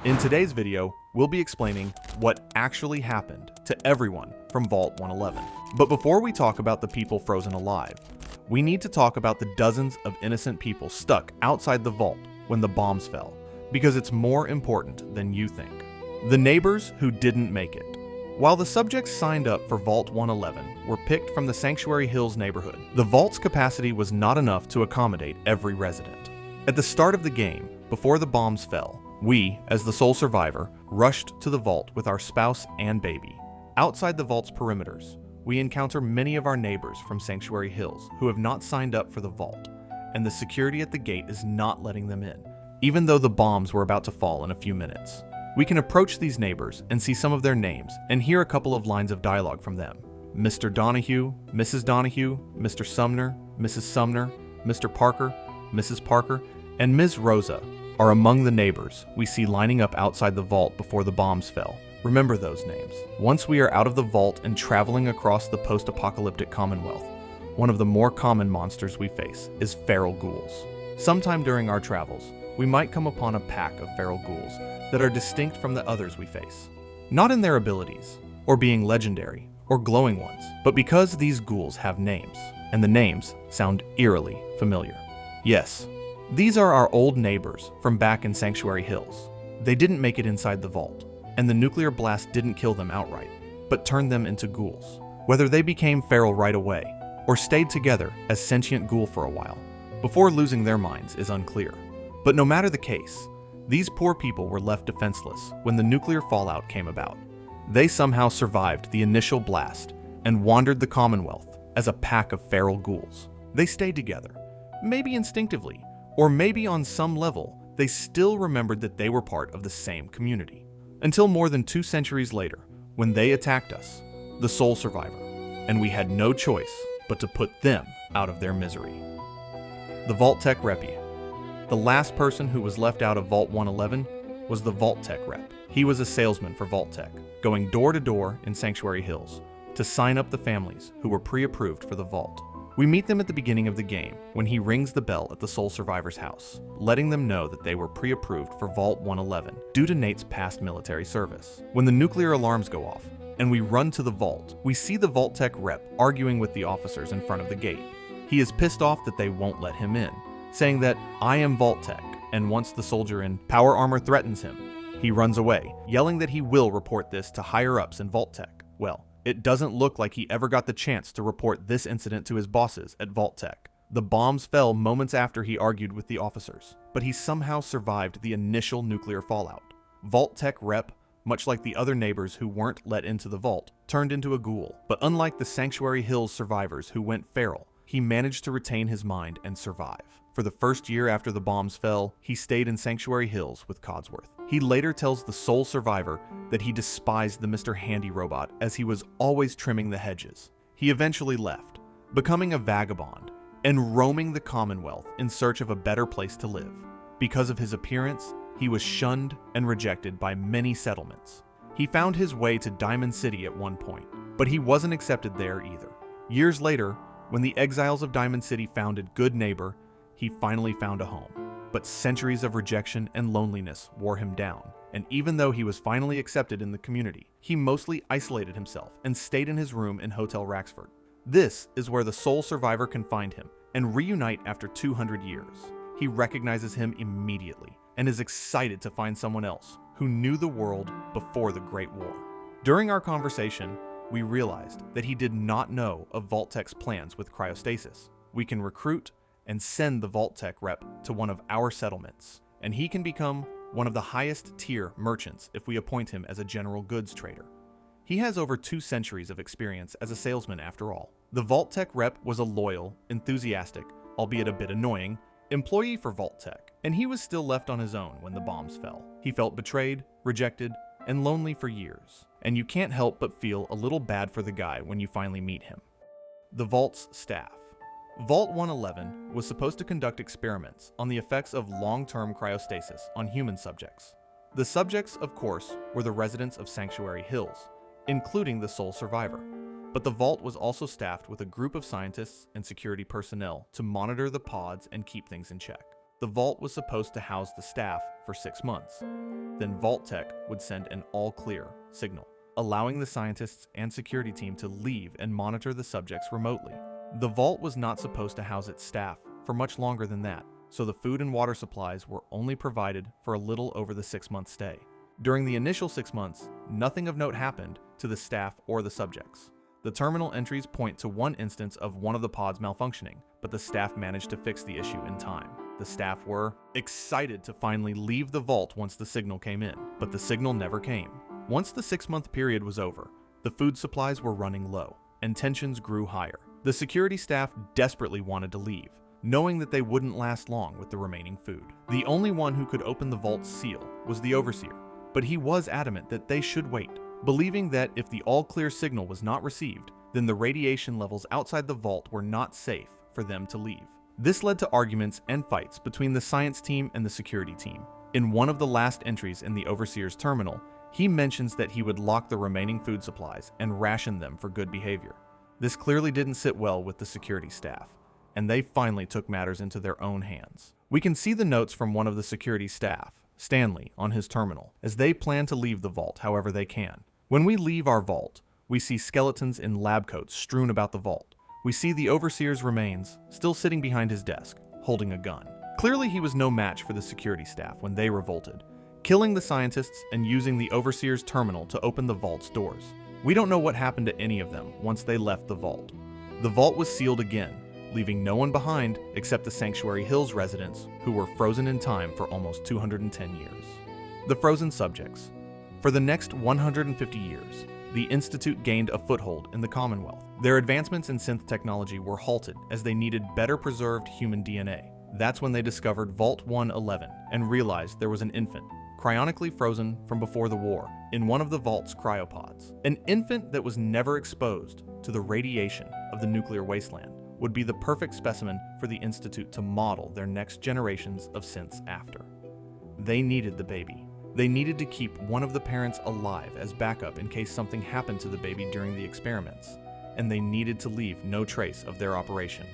In today's video, we'll be explaining what actually happened to everyone from Vault 111. But before we talk about the people frozen alive, we need to talk about the dozens of innocent people stuck outside the vault when the bombs fell, because it's more important than you think. The neighbors who didn't make it. While the subjects signed up for Vault 111 were picked from the Sanctuary Hills neighborhood, the vault's capacity was not enough to accommodate every resident. At the start of the game, before the bombs fell, we, as the sole survivor, rushed to the vault with our spouse and baby. Outside the vault's perimeters, we encounter many of our neighbors from Sanctuary Hills who have not signed up for the vault, and the security at the gate is not letting them in, even though the bombs were about to fall in a few minutes. We can approach these neighbors and see some of their names and hear a couple of lines of dialogue from them. Mr. Donahue, Mrs. Donahue, Mr. Sumner, Mrs. Sumner, Mr. Parker, Mrs. Parker, and Ms. Rosa are among the neighbors we see lining up outside the vault before the bombs fell. Remember those names. Once we are out of the vault and traveling across the post-apocalyptic Commonwealth, one of the more common monsters we face is feral ghouls. Sometime during our travels, we might come upon a pack of feral ghouls that are distinct from the others we face. Not in their abilities, or being legendary, or glowing ones, but because these ghouls have names, and the names sound eerily familiar. Yes, these are our old neighbors from back in Sanctuary Hills. They didn't make it inside the vault, and the nuclear blast didn't kill them outright, but turned them into ghouls. Whether they became feral right away, or stayed together as sentient ghoul for a while, before losing their minds is unclear. But no matter the case, these poor people were left defenseless when the nuclear fallout came about. They somehow survived the initial blast and wandered the Commonwealth as a pack of feral ghouls. They stayed together, maybe instinctively, or maybe on some level, they still remembered that they were part of the same community. Until more than 2 centuries later, when they attacked us, the sole survivor, and we had no choice but to put them out of their misery. The Vault-Tec Reppy. The last person who was left out of Vault 111 was the Vault-Tec Rep. He was a salesman for Vault-Tec, going door to door in Sanctuary Hills to sign up the families who were pre-approved for the vault. We meet them at the beginning of the game when he rings the bell at the sole survivor's house, letting them know that they were pre-approved for Vault 111 due to Nate's past military service. When the nuclear alarms go off and we run to the vault, we see the Vault-Tec Rep arguing with the officers in front of the gate. He is pissed off that they won't let him in, saying that I am Vault-Tec, and once the soldier in power armor threatens him, he runs away, yelling that he will report this to higher-ups in Vault-Tec. Well, it doesn't look like he ever got the chance to report this incident to his bosses at Vault-Tec. The bombs fell moments after he argued with the officers, but he somehow survived the initial nuclear fallout. Vault-Tec Rep, much like the other neighbors who weren't let into the vault, turned into a ghoul. But unlike the Sanctuary Hills survivors who went feral, he managed to retain his mind and survive. For the first year after the bombs fell, he stayed in Sanctuary Hills with Codsworth. He later tells the sole survivor that he despised the Mr. Handy robot as he was always trimming the hedges. He eventually left, becoming a vagabond and roaming the Commonwealth in search of a better place to live. Because of his appearance, he was shunned and rejected by many settlements. He found his way to Diamond City at one point, but he wasn't accepted there either. Years later, when the exiles of Diamond City founded Good Neighbor, he finally found a home. But centuries of rejection and loneliness wore him down, and even though he was finally accepted in the community, he mostly isolated himself and stayed in his room in Hotel Raxford. This is where the sole survivor can find him and reunite after 200 years. He recognizes him immediately and is excited to find someone else who knew the world before the Great War. During our conversation, we realized that he did not know of Vault-Tec's plans with cryostasis. We can recruit and send the Vault-Tec Rep to one of our settlements, and he can become one of the highest tier merchants if we appoint him as a general goods trader. He has over 2 centuries of experience as a salesman after all. The Vault-Tec Rep was a loyal, enthusiastic, albeit a bit annoying, employee for Vault-Tec, and he was still left on his own when the bombs fell. He felt betrayed, rejected, and lonely for years, and you can't help but feel a little bad for the guy when you finally meet him. The Vault's staff. Vault 111 was supposed to conduct experiments on the effects of long-term cryostasis on human subjects. The subjects, of course, were the residents of Sanctuary Hills, including the sole survivor. But the vault was also staffed with a group of scientists and security personnel to monitor the pods and keep things in check. The vault was supposed to house the staff for 6 months. Then Vault-Tec would send an all-clear signal, allowing the scientists and security team to leave and monitor the subjects remotely. The vault was not supposed to house its staff for much longer than that, so the food and water supplies were only provided for a little over the 6-month stay. During the initial 6 months, nothing of note happened to the staff or the subjects. The terminal entries point to one instance of one of the pods malfunctioning, but the staff managed to fix the issue in time. The staff were excited to finally leave the vault once the signal came in, but the signal never came. Once the 6-month period was over, the food supplies were running low, and tensions grew higher. The security staff desperately wanted to leave, knowing that they wouldn't last long with the remaining food. The only one who could open the vault's seal was the Overseer, but he was adamant that they should wait, believing that if the all-clear signal was not received, then the radiation levels outside the vault were not safe for them to leave. This led to arguments and fights between the science team and the security team. In one of the last entries in the Overseer's terminal, he mentions that he would lock the remaining food supplies and ration them for good behavior. This clearly didn't sit well with the security staff, and they finally took matters into their own hands. We can see the notes from one of the security staff, Stanley, on his terminal, as they plan to leave the vault however they can. When we leave our vault, we see skeletons in lab coats strewn about the vault. We see the Overseer's remains still sitting behind his desk, holding a gun. Clearly he was no match for the security staff when they revolted, killing the scientists and using the Overseer's terminal to open the vault's doors. We don't know what happened to any of them once they left the vault. The vault was sealed again, leaving no one behind except the Sanctuary Hills residents who were frozen in time for almost 210 years. The frozen subjects. For the next 150 years, the Institute gained a foothold in the Commonwealth. Their advancements in synth technology were halted as they needed better preserved human DNA. That's when they discovered Vault 111 and realized there was an infant, cryonically frozen from before the war, in one of the vault's cryopods. An infant that was never exposed to the radiation of the nuclear wasteland would be the perfect specimen for the Institute to model their next generations of synths after. They needed the baby. They needed to keep one of the parents alive as backup in case something happened to the baby during the experiments, and they needed to leave no trace of their operation,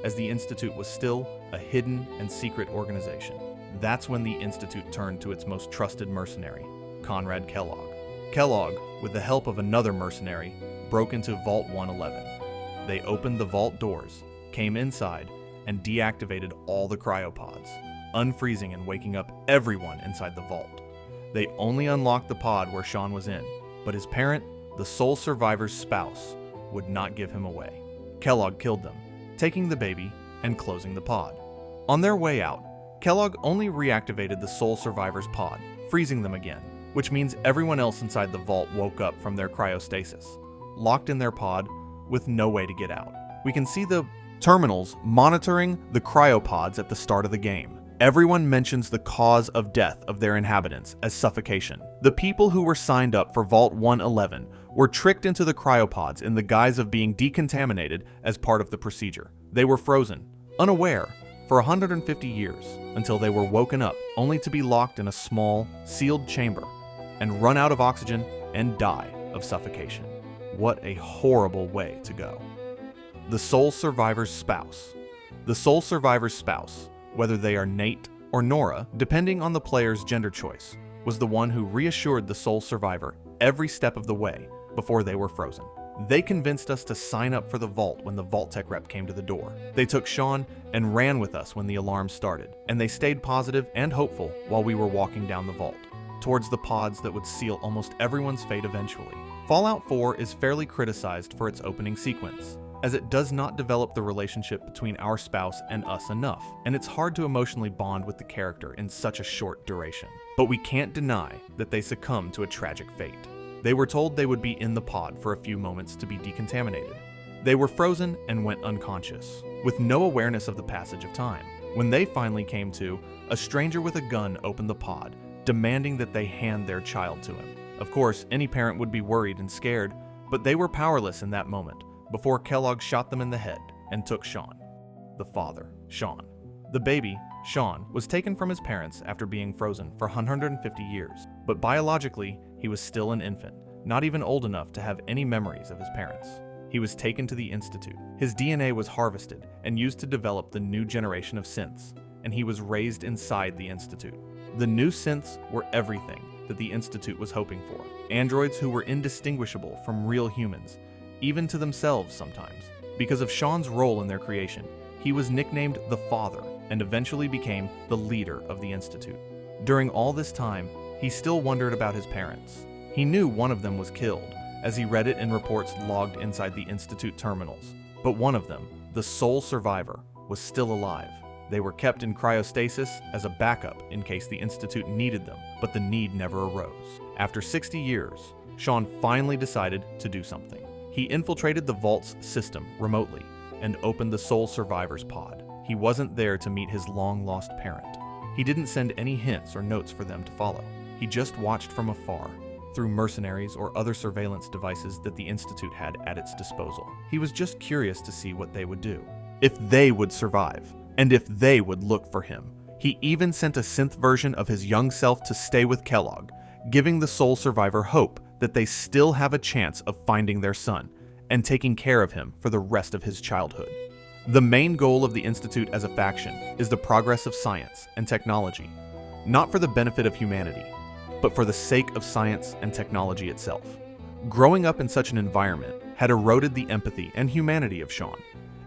as the Institute was still a hidden and secret organization. That's when the Institute turned to its most trusted mercenary, Conrad Kellogg. Kellogg, with the help of another mercenary, broke into Vault 111. They opened the vault doors, came inside, and deactivated all the cryopods, unfreezing and waking up everyone inside the vault. They only unlocked the pod where Sean was in, but his parent, the sole survivor's spouse, would not give him away. Kellogg killed them, taking the baby and closing the pod. On their way out, Kellogg only reactivated the sole survivor's pod, freezing them again, which means everyone else inside the vault woke up from their cryostasis, locked in their pod with no way to get out. We can see the terminals monitoring the cryopods at the start of the game. Everyone mentions the cause of death of their inhabitants as suffocation. The people who were signed up for Vault 111 were tricked into the cryopods in the guise of being decontaminated as part of the procedure. They were frozen, unaware, for 150 years until they were woken up only to be locked in a small, sealed chamber and run out of oxygen and die of suffocation. What a horrible way to go. The sole survivor's spouse. The sole survivor's spouse, whether they are Nate or Nora, depending on the player's gender choice, was the one who reassured the sole survivor every step of the way before they were frozen. They convinced us to sign up for the vault when the Vault-Tec rep came to the door. They took Sean and ran with us when the alarm started, and they stayed positive and hopeful while we were walking down the vault, towards the pods that would seal almost everyone's fate eventually. Fallout 4 is fairly criticized for its opening sequence, as it does not develop the relationship between our spouse and us enough, and it's hard to emotionally bond with the character in such a short duration. But we can't deny that they succumbed to a tragic fate. They were told they would be in the pod for a few moments to be decontaminated. They were frozen and went unconscious, with no awareness of the passage of time. When they finally came to, a stranger with a gun opened the pod, demanding that they hand their child to him. Of course, any parent would be worried and scared, but they were powerless in that moment, before Kellogg shot them in the head and took Sean. The father, Sean. The baby, Sean, was taken from his parents after being frozen for 150 years, but biologically, he was still an infant, not even old enough to have any memories of his parents. He was taken to the Institute. His DNA was harvested and used to develop the new generation of synths. and he was raised inside the Institute. The new synths were everything that the Institute was hoping for. Androids who were indistinguishable from real humans, even to themselves sometimes. Because of Sean's role in their creation, he was nicknamed the Father and eventually became the leader of the Institute. During all this time, he still wondered about his parents. He knew one of them was killed, as he read it in reports logged inside the Institute terminals. But one of them, the sole survivor, was still alive. They were kept in cryostasis as a backup in case the Institute needed them, but the need never arose. After 60 years, Sean finally decided to do something. He infiltrated the Vault's system remotely and opened the sole survivor's pod. He wasn't there to meet his long-lost parent. He didn't send any hints or notes for them to follow. He just watched from afar, through mercenaries or other surveillance devices that the Institute had at its disposal. He was just curious to see what they would do, if they would survive, and if they would look for him. He even sent a synth version of his young self to stay with Kellogg, giving the sole survivor hope that they still have a chance of finding their son and taking care of him for the rest of his childhood. The main goal of the Institute as a faction is the progress of science and technology, not for the benefit of humanity, but for the sake of science and technology itself. Growing up in such an environment had eroded the empathy and humanity of Sean,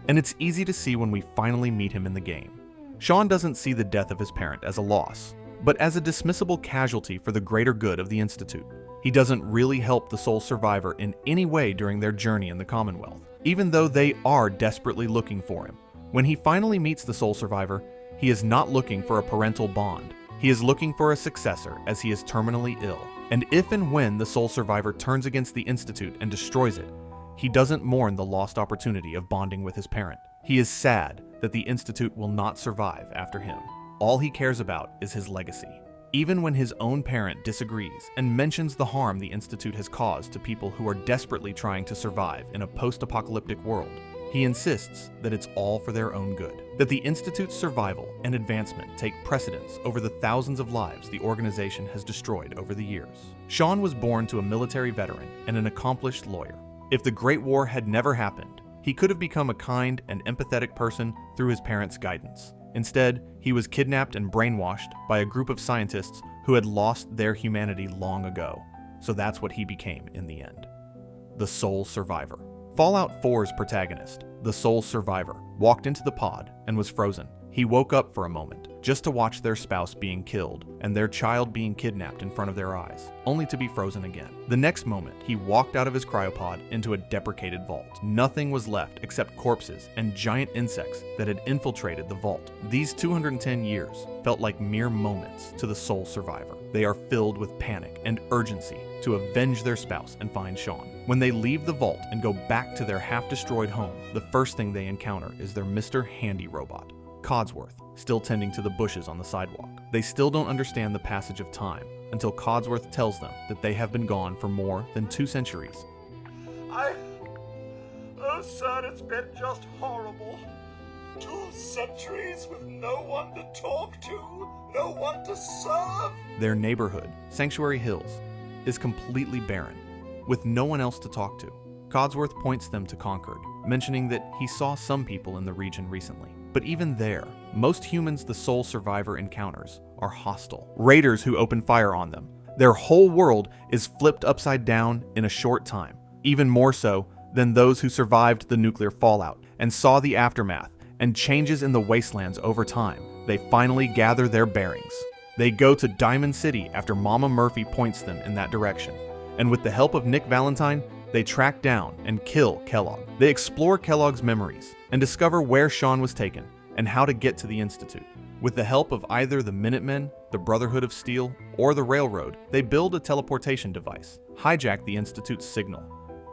and it's easy to see when we finally meet him in the game. Sean doesn't see the death of his parent as a loss, but as a dismissible casualty for the greater good of the Institute. He doesn't really help the sole survivor in any way during their journey in the Commonwealth, even though they are desperately looking for him. When he finally meets the sole survivor, he is not looking for a parental bond. He is looking for a successor as he is terminally ill. And if and when the sole survivor turns against the Institute and destroys it, he doesn't mourn the lost opportunity of bonding with his parent. He is sad that the Institute will not survive after him. All he cares about is his legacy. Even when his own parent disagrees and mentions the harm the Institute has caused to people who are desperately trying to survive in a post-apocalyptic world, he insists that it's all for their own good, that the Institute's survival and advancement take precedence over the thousands of lives the organization has destroyed over the years. Sean was born to a military veteran and an accomplished lawyer. If the Great War had never happened, he could have become a kind and empathetic person through his parents' guidance. Instead, he was kidnapped and brainwashed by a group of scientists who had lost their humanity long ago. So that's what he became in the end. The sole survivor. Fallout 4's protagonist, the sole survivor, walked into the pod and was frozen. He woke up for a moment, just to watch their spouse being killed and their child being kidnapped in front of their eyes, only to be frozen again. The next moment, he walked out of his cryopod into a deprecated vault. Nothing was left except corpses and giant insects that had infiltrated the vault. These 210 years felt like mere moments to the sole survivor. They are filled with panic and urgency to avenge their spouse and find Sean. When they leave the vault and go back to their half-destroyed home, the first thing they encounter is their Mr. Handy robot, Codsworth, still tending to the bushes on the sidewalk. They still don't understand the passage of time until Codsworth tells them that they have been gone for more than 2 centuries. Oh, sir, it's been just horrible. 2 centuries with no one to talk to, no one to serve. Their neighborhood, Sanctuary Hills, is completely barren, with no one else to talk to. Codsworth points them to Concord, mentioning that he saw some people in the region recently. But even there, most humans the sole survivor encounters are hostile. Raiders who open fire on them. Their whole world is flipped upside down in a short time, even more so than those who survived the nuclear fallout and saw the aftermath and changes in the wastelands over time. They finally gather their bearings. They go to Diamond City after Mama Murphy points them in that direction, and with the help of Nick Valentine, they track down and kill Kellogg. They explore Kellogg's memories and discover where Sean was taken and how to get to the Institute. With the help of either the Minutemen, the Brotherhood of Steel, or the Railroad, they build a teleportation device, hijack the Institute's signal,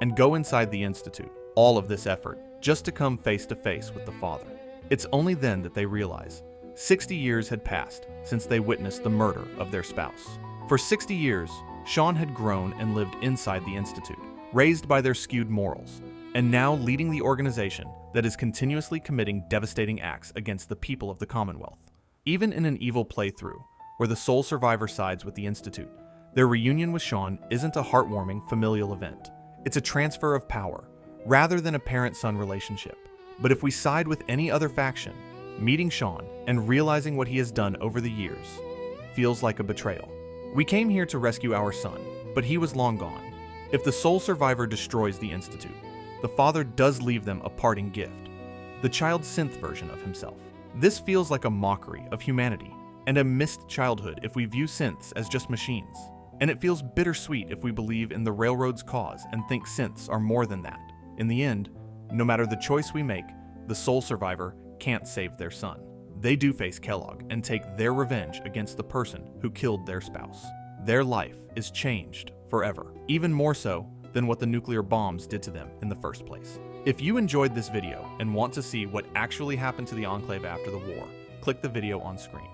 and go inside the Institute. All of this effort just to come face to face with the Father. It's only then that they realize 60 years had passed since they witnessed the murder of their spouse. For 60 years, Sean had grown and lived inside the Institute, raised by their skewed morals, and now leading the organization that is continuously committing devastating acts against the people of the Commonwealth. Even in an evil playthrough, where the sole survivor sides with the Institute, their reunion with Sean isn't a heartwarming familial event. It's a transfer of power, rather than a parent-son relationship. But if we side with any other faction, Meeting Sean and realizing what he has done over the years feels like a betrayal. We came here to rescue our son, but he was long gone. If the sole survivor destroys the Institute, the father does leave them a parting gift, the child's synth version of himself. This feels like a mockery of humanity and a missed childhood if we view synths as just machines. And it feels bittersweet if we believe in the railroad's cause and think synths are more than that. In the end, no matter the choice we make, the sole survivor can't save their son. They do face Kellogg and take their revenge against the person who killed their spouse. Their life is changed forever, even more so than what the nuclear bombs did to them in the first place. If you enjoyed this video and want to see what actually happened to the Enclave after the war, click the video on screen.